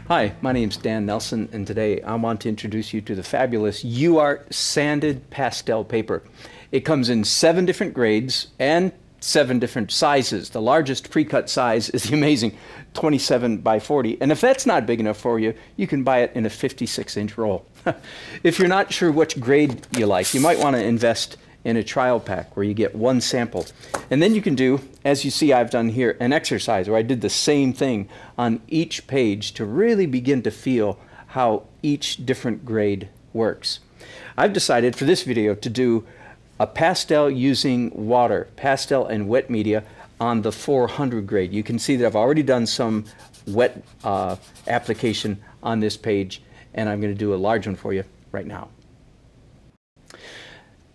Hi, my name's Dan Nelson, and today I want to introduce you to the fabulous UArt sanded pastel paper. It comes in 7 different grades and 7 different sizes. The largest pre-cut size is the amazing 27 by 40, and if that's not big enough for you, you can buy it in a 56-inch roll. If you're not sure which grade you like, you might want to invest in a trial pack where you get 1 sample. And then you can do, as you see I've done here, an exercise where I did the same thing on each page to really begin to feel how each different grade works. I've decided for this video to do a pastel using water, pastel and wet media on the 400 grade. You can see that I've already done some wet application on this page, and I'm going to do a large one for you right now.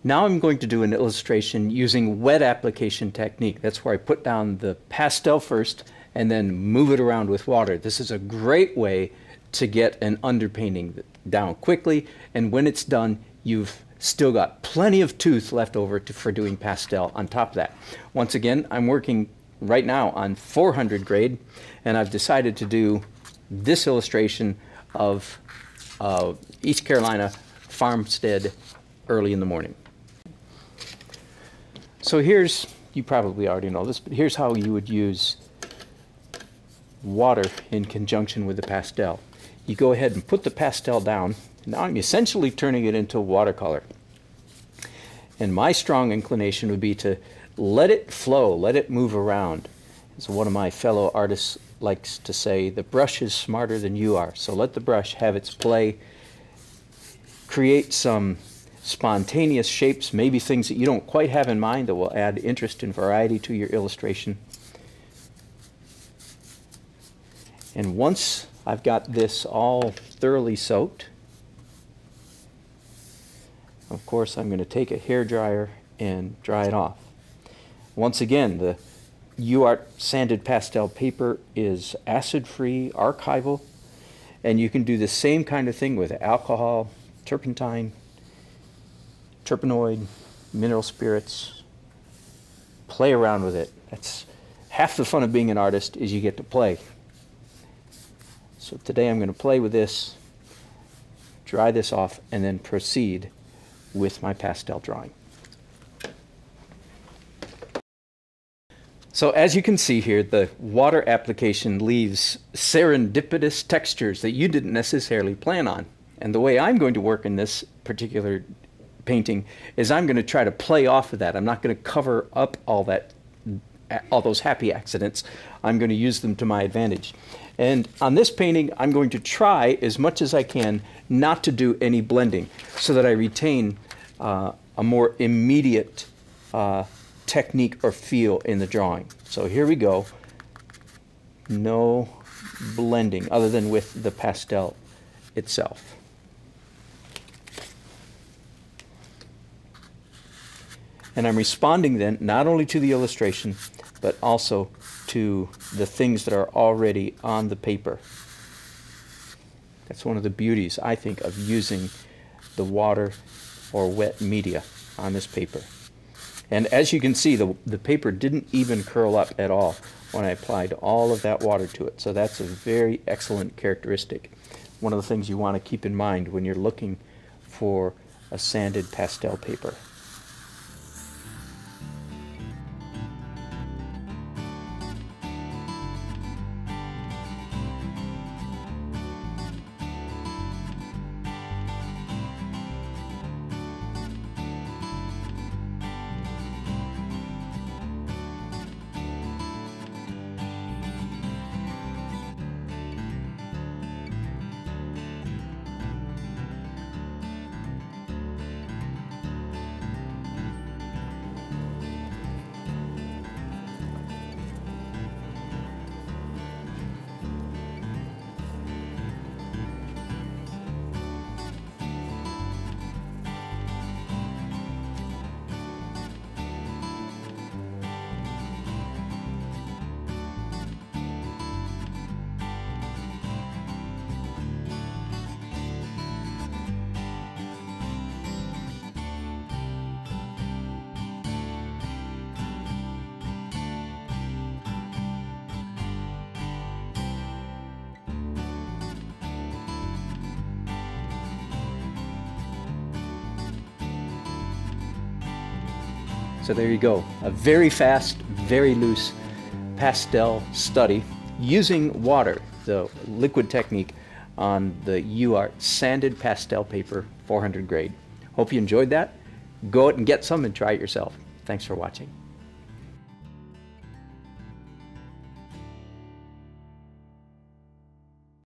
Now I'm going to do an illustration using wet application technique. That's where I put down the pastel first and then move it around with water. This is a great way to get an underpainting down quickly, and when it's done, you've still got plenty of tooth left over for doing pastel on top of that. Once again, I'm working right now on 400 grade, and I've decided to do this illustration of East Carolina farmstead early in the morning. So here's, you probably already know this, but here's how you would use water in conjunction with the pastel. You go ahead and put the pastel down. Now I'm essentially turning it into watercolor. And my strong inclination would be to let it flow, let it move around. As one of my fellow artists likes to say, the brush is smarter than you are. So let the brush have its play, create some spontaneous shapes, maybe things that you don't quite have in mind that will add interest and variety to your illustration. And once I've got this all thoroughly soaked, of course I'm going to take a hairdryer and dry it off. Once again, the UArt sanded pastel paper is acid-free, archival, and you can do the same kind of thing with alcohol, turpentine, terpenoid, mineral spirits. Play around with it. That's half the fun of being an artist, is you get to play. So today I'm going to play with this, dry this off, and then proceed with my pastel drawing. So as you can see here, the water application leaves serendipitous textures that you didn't necessarily plan on. And the way I'm going to work in this particular painting is I'm going to try to play off of that. I'm not going to cover up all those happy accidents. I'm going to use them to my advantage. And on this painting, I'm going to try as much as I can not to do any blending so that I retain a more immediate technique or feel in the drawing. So here we go. No blending other than with the pastel itself. And I'm responding then not only to the illustration, but also to the things that are already on the paper. That's one of the beauties, I think, of using the water or wet media on this paper. And as you can see, the paper didn't even curl up at all when I applied all of that water to it. So that's a very excellent characteristic. One of the things you want to keep in mind when you're looking for a sanded pastel paper. So there you go, a very fast, very loose pastel study using water, the liquid technique, on the UART sanded pastel paper 400 grade. Hope you enjoyed that. Go out and get some and try it yourself. Thanks for watching.